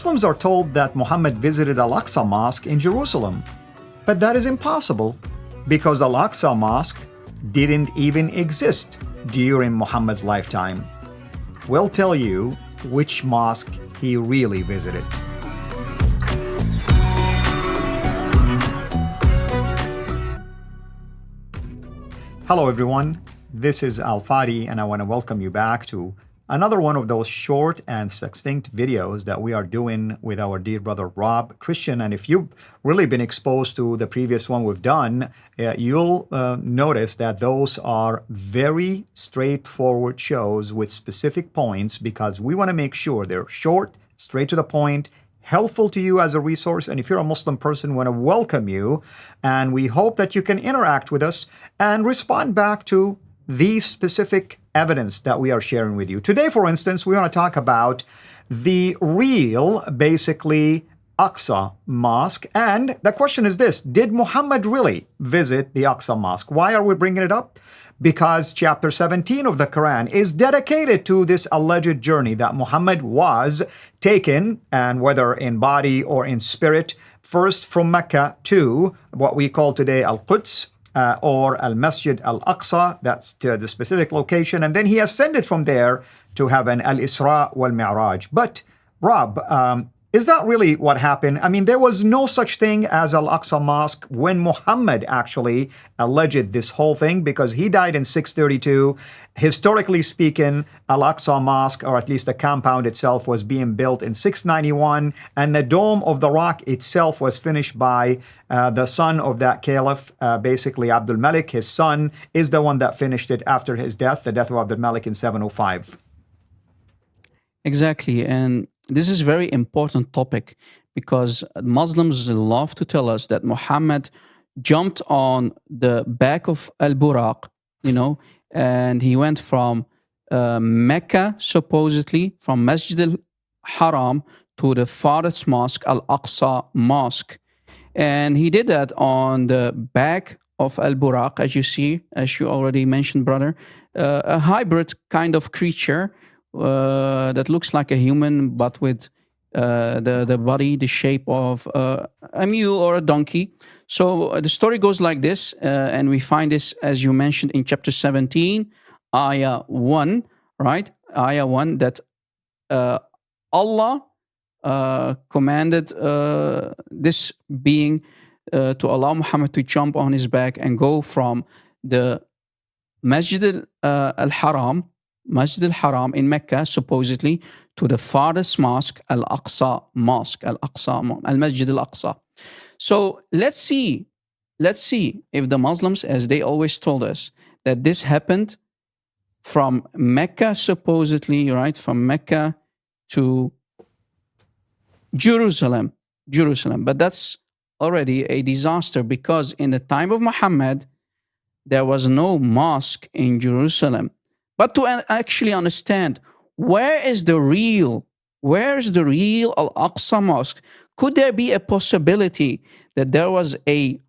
Muslims are told that Muhammad visited Al-Aqsa Mosque in Jerusalem, but that is impossible because Al-Aqsa Mosque didn't even exist during Muhammad's lifetime. We'll tell you which mosque he really visited. Hello everyone, this is Al Fadi and I want to welcome you back to another one of those short and succinct videos that we are doing with our dear brother Rob Christian. And if you've really been exposed to the previous one we've done, you'll notice that those are very straightforward shows with specific points because we want to make sure they're short, straight to the point, helpful to you as a resource. And if you're a Muslim person, we want to welcome you. And we hope that you can interact with us and respond back to these specific evidence that we are sharing with you. Today, for instance, we want to talk about the real, basically, Aqsa Mosque. And the question is this: did Muhammad really visit the Aqsa Mosque? Why are we bringing it up? Because chapter 17 of the Quran is dedicated to this alleged journey that Muhammad was taken, and whether in body or in spirit, first from Mecca to what we call today Al-Quds, or Al-Masjid Al-Aqsa, that's to the specific location, and then he ascended from there to heaven, Al-Isra wal-Mi'raj. But, Rob, is that really what happened? I mean, there was no such thing as Al-Aqsa Mosque when Muhammad actually alleged this whole thing, because he died in 632. Historically speaking, Al-Aqsa Mosque, or at least the compound itself, was being built in 691, and the Dome of the Rock itself was finished by the son of that caliph, basically Abdul Malik. His son is the one that finished it after his death, the death of Abdul Malik in 705. Exactly, and this is a very important topic because Muslims love to tell us that Muhammad jumped on the back of Al-Buraq, and he went from Mecca, supposedly, from Masjid al-Haram to the farthest mosque, Al-Aqsa Mosque. And he did that on the back of Al-Buraq, as you see, as you already mentioned, brother, a hybrid kind of creature that looks like a human, but with the body, the shape of a mule or a donkey. So the story goes like this, and we find this, as you mentioned, in chapter 17, ayah 1, right? Ayah 1, that Allah commanded this being to allow Muhammad to jump on his back and go from the Masjid al-Haram, Masjid al-Haram in Mecca, supposedly, to the farthest mosque, Al-Aqsa Mosque, Al-Masjid al-Aqsa. So let's see if the Muslims, as they always told us, that this happened from Mecca, supposedly, right, from Mecca to Jerusalem. But that's already a disaster because in the time of Muhammad, there was no mosque in Jerusalem. But to actually understand where is the real Al-Aqsa Mosque, could there be a possibility that there was a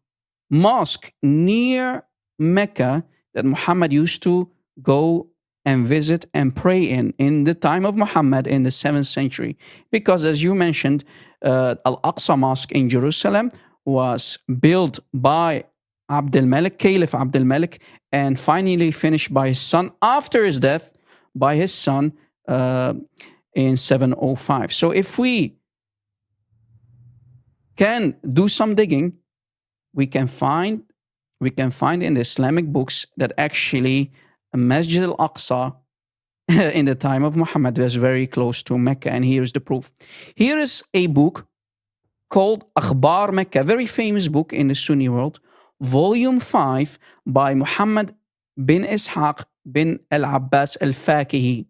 mosque near Mecca that Muhammad used to go and visit and pray in the time of Muhammad in the 7th century? Because as you mentioned, Al-Aqsa Mosque in Jerusalem was built by Abdul Malik, Caliph Abdul Malik, and finally finished by his son after his death, by his son in 705. So if we can do some digging, we can find in the Islamic books that actually Masjid al-Aqsa in the time of Muhammad was very close to Mecca, and here's the proof. Here is a book called Akhbar Mecca, a very famous book in the Sunni world, volume 5 by Muhammad bin Ishaq bin al-Abbas al-Fakihi.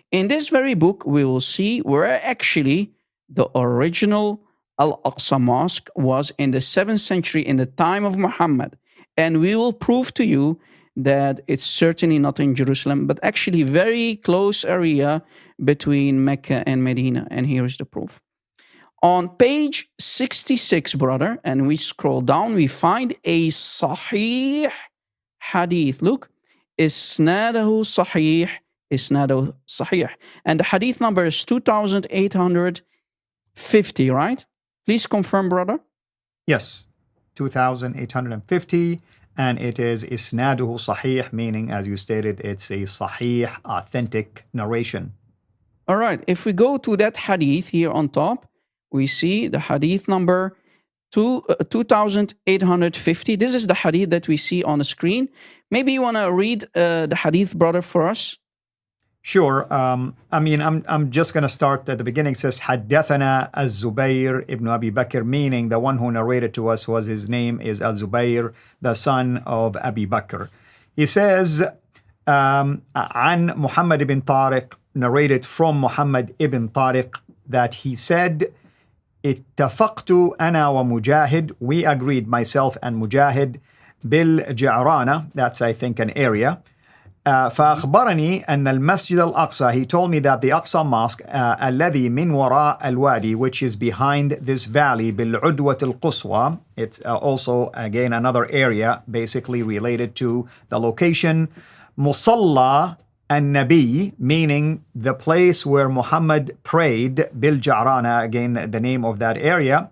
In this very book, we will see where actually the original Al-Aqsa Mosque was in the 7th century in the time of Muhammad. And we will prove to you that it's certainly not in Jerusalem, but actually very close area between Mecca and Medina. And here is the proof. On page 66, brother, and we scroll down, we find a Sahih hadith. Look, Isnadahu Sahih, Isnadahu Sahih. And the hadith number is 2856. 50, right? Please confirm, brother. Yes, 2,850. And it is isnaduhu sahih, meaning, as you stated, it's a sahih, authentic narration. All right. If we go to that hadith here on top, we see the hadith number 2,850. This is the hadith that we see on the screen. Maybe you want to read the hadith, brother, for us? Sure. I'm just going to start at the beginning. It says, حدثنا الزبير ibn Abi Bakr, meaning the one who narrated to us was, his name is Al-Zubayr, the son of Abi Bakr. He says, عن Muhammad ibn Tariq, narrated from Muhammad ibn Tariq, that he said, اتفقت أنا ومجاهد, we agreed, myself and Mujahid, بالجعرانة, that's I think an area. فأخبرني أن المسجد الأقصى, he told me that the Aqsa Mosque, الذي من وراء الوادي, which is behind this valley, بالعدوة القصوى, it's also again another area basically related to the location, مصلى النبي, meaning the place where Muhammad prayed, بالجعرانة, again the name of that area.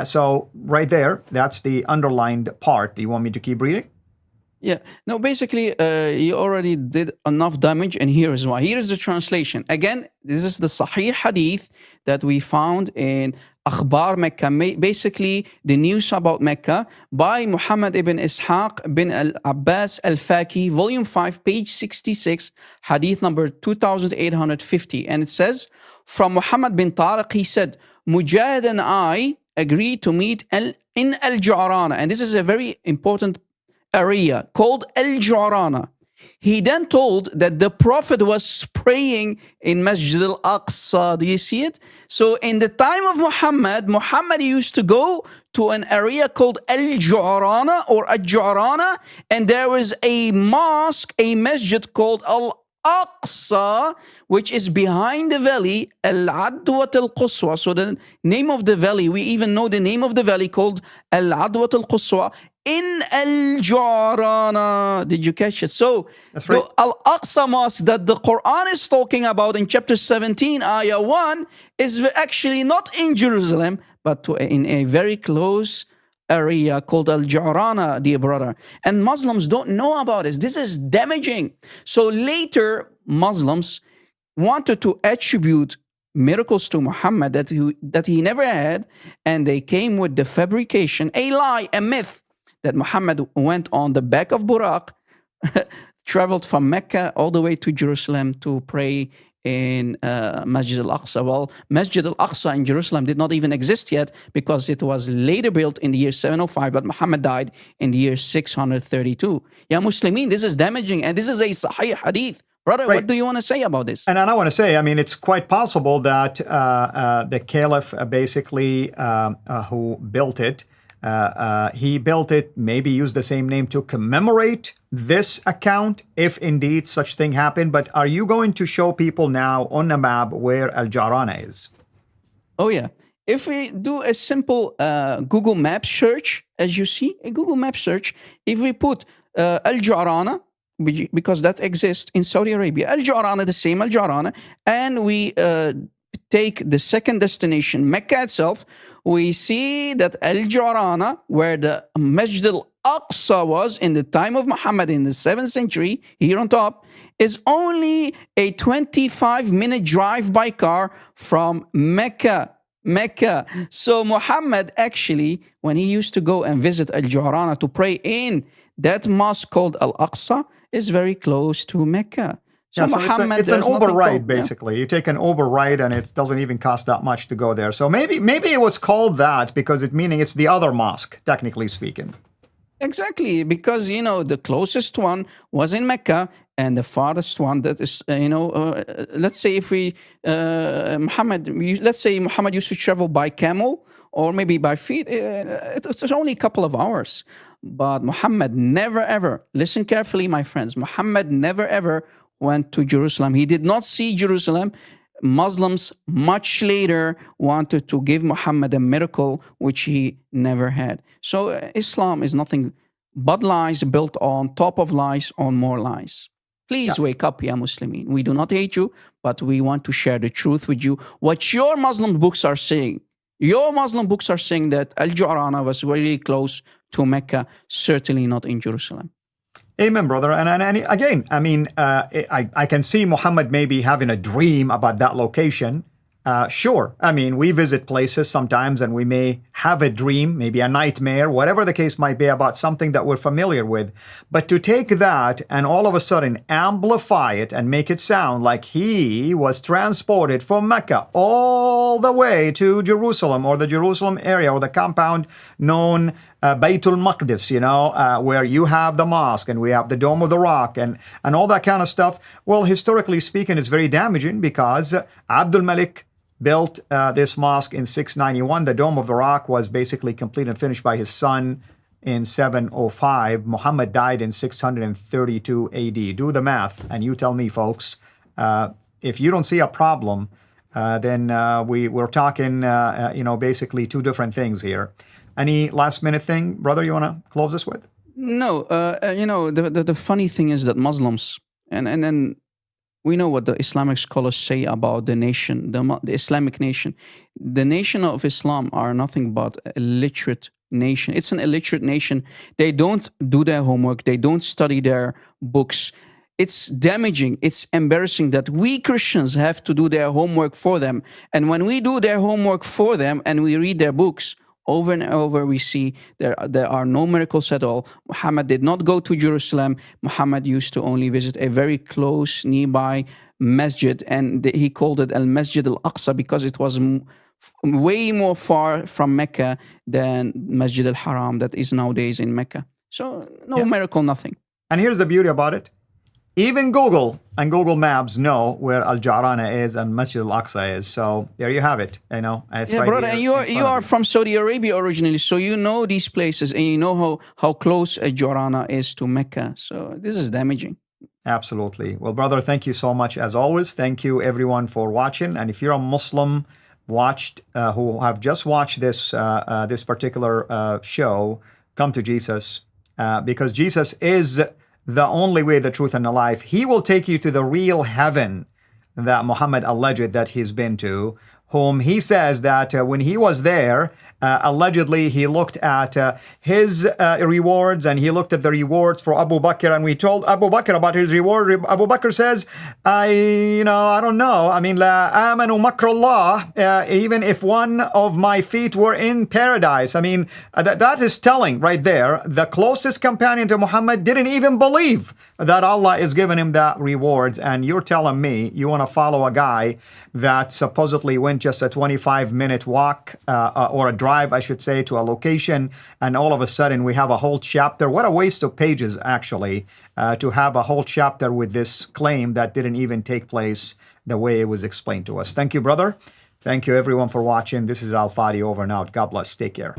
So right there, that's the underlined part. Do you want me to keep reading? Yeah. No, basically, you already did enough damage, and here is why. Here is the translation. Again, this is the Sahih Hadith that we found in Akhbar Mecca, basically the news about Mecca, by Muhammad ibn Ishaq bin al-Abbas al-Faki, volume 5, page 66, Hadith number 2850. And it says, from Muhammad bin Tariq, he said, Mujahid and I agreed to meet in Al-Ju'rana. And this is a very important area called Al-Ju'rana. He then told that the Prophet was praying in Masjid al-Aqsa. Do you see it? So in the time of Muhammad used to go to an area called Al-Ju'rana or Al-Ju'rana, and there was a mosque, a masjid called Al-Aqsa, which is behind the valley, Al-Adwat al-Quswa. So the name of the valley, we even know the name of the valley called Al-Adwat al-Quswa in Al-Ju'rana. Did you catch it? So that's right. The Al-Aqsa Mosque that the Quran is talking about in chapter 17, ayah 1, is actually not in Jerusalem, but in a very close area called Al-Ju'rana, dear brother. And Muslims don't know about this. This is damaging. So later, Muslims wanted to attribute miracles to Muhammad that he never had, and they came with the fabrication, a lie, a myth, that Muhammad went on the back of Buraq, traveled from Mecca all the way to Jerusalem to pray in Masjid al-Aqsa. Well, Masjid al-Aqsa in Jerusalem did not even exist yet because it was later built in the year 705, but Muhammad died in the year 632. Ya Muslimin, this is damaging, and this is a Sahih Hadith. Brother, right. What do you want to say about this? And I want to say, it's quite possible that the Caliph basically who built it, he built it, maybe used the same name to commemorate this account, if indeed such thing happened. But are you going to show people now on the map where Al-Ju'rana is? Oh, yeah. If we do a simple Google Maps search, as you see, a Google Maps search, if we put Al-Ju'rana, because that exists in Saudi Arabia, Al-Ju'rana, the same Al-Ju'rana, and we take the second destination, Mecca itself, we see that Al-Ju'rana, where the Masjid al-Aqsa was in the time of Muhammad in the 7th century, here on top, is only a 25-minute drive by car from Mecca. So Muhammad actually, when he used to go and visit Al-Ju'rana to pray in that mosque called Al-Aqsa, is very close to Mecca. So Muhammad, it's an Uber ride, basically. You take an Uber ride, and it doesn't even cost that much to go there. So maybe it was called that because meaning it's the other mosque, technically speaking. Exactly, because the closest one was in Mecca, and the farthest one that is, let's say if Muhammad used to travel by camel or maybe by feet. It's only a couple of hours. But Muhammad never ever, listen carefully, my friends, Muhammad never ever went to Jerusalem. He did not see Jerusalem. Muslims much later wanted to give Muhammad a miracle which he never had. So Islam is nothing but lies built on top of lies on more lies. Please wake up, ya Muslimin. We do not hate you, but we want to share the truth with you. What your Muslim books are saying. Your Muslim books are saying that Al-Ju'rana was really close to Mecca, certainly not in Jerusalem. Amen, brother. And again, I mean, I can see Muhammad maybe having a dream about that location. Sure. I mean, we visit places sometimes and we may have a dream, maybe a nightmare, whatever the case might be, about something that we're familiar with. But to take that and all of a sudden amplify it and make it sound like he was transported from Mecca all the way to Jerusalem, or the Jerusalem area, or the compound known Baytul Maqdis, where you have the mosque and we have the Dome of the Rock and all that kind of stuff. Well, historically speaking, it's very damaging, because Abdul Malik built this mosque in 691. The Dome of the Rock was basically complete and finished by his son in 705. Muhammad died in 632 AD. Do the math, and you tell me, folks. If you don't see a problem, then we're talking, basically two different things here. Any last minute thing, brother, you want to close this with? No, the funny thing is that Muslims, and then we know what the Islamic scholars say about the nation, the Islamic nation. The nation of Islam are nothing but a illiterate nation. It's an illiterate nation. They don't do their homework. They don't study their books. It's damaging. It's embarrassing that we Christians have to do their homework for them. And when we do their homework for them and we read their books, over and over, we see there are no miracles at all. Muhammad did not go to Jerusalem. Muhammad used to only visit a very close, nearby masjid, and he called it Al-Masjid Al-Aqsa because it was way more far from Mecca than Masjid Al-Haram that is nowadays in Mecca. So no miracle, nothing. And here's the beauty about it. Even Google and Google Maps know where Al-Ja'rana is and Masjid Al-Aqsa is. So there you have it. It's right brother, here and you are from Saudi Arabia originally, so you know these places and you know how close Al-Ja'rana is to Mecca. So this is damaging. Absolutely. Well, brother, thank you so much as always. Thank you everyone for watching. And if you're a Muslim who have just watched this this particular show, come to Jesus, because Jesus is the only way, the truth, and the life. He will take you to the real heaven that Muhammad alleged that he's been to, whom he says that when he was there, allegedly he looked at his rewards, and he looked at the rewards for Abu Bakr, and we told Abu Bakr about his reward. Abu Bakr says, I don't know. I mean, la amanu makrullah, even if one of my feet were in paradise. I mean, that is telling right there. The closest companion to Muhammad didn't even believe that Allah is giving him that rewards, and you're telling me you want to follow a guy that supposedly went just a 25-minute walk or a drive, I should say, to a location, and all of a sudden we have a whole chapter. What a waste of pages, actually, to have a whole chapter with this claim that didn't even take place the way it was explained to us. Thank you, brother. Thank you, everyone, for watching. This is Al Fadi over and out. God bless. Take care.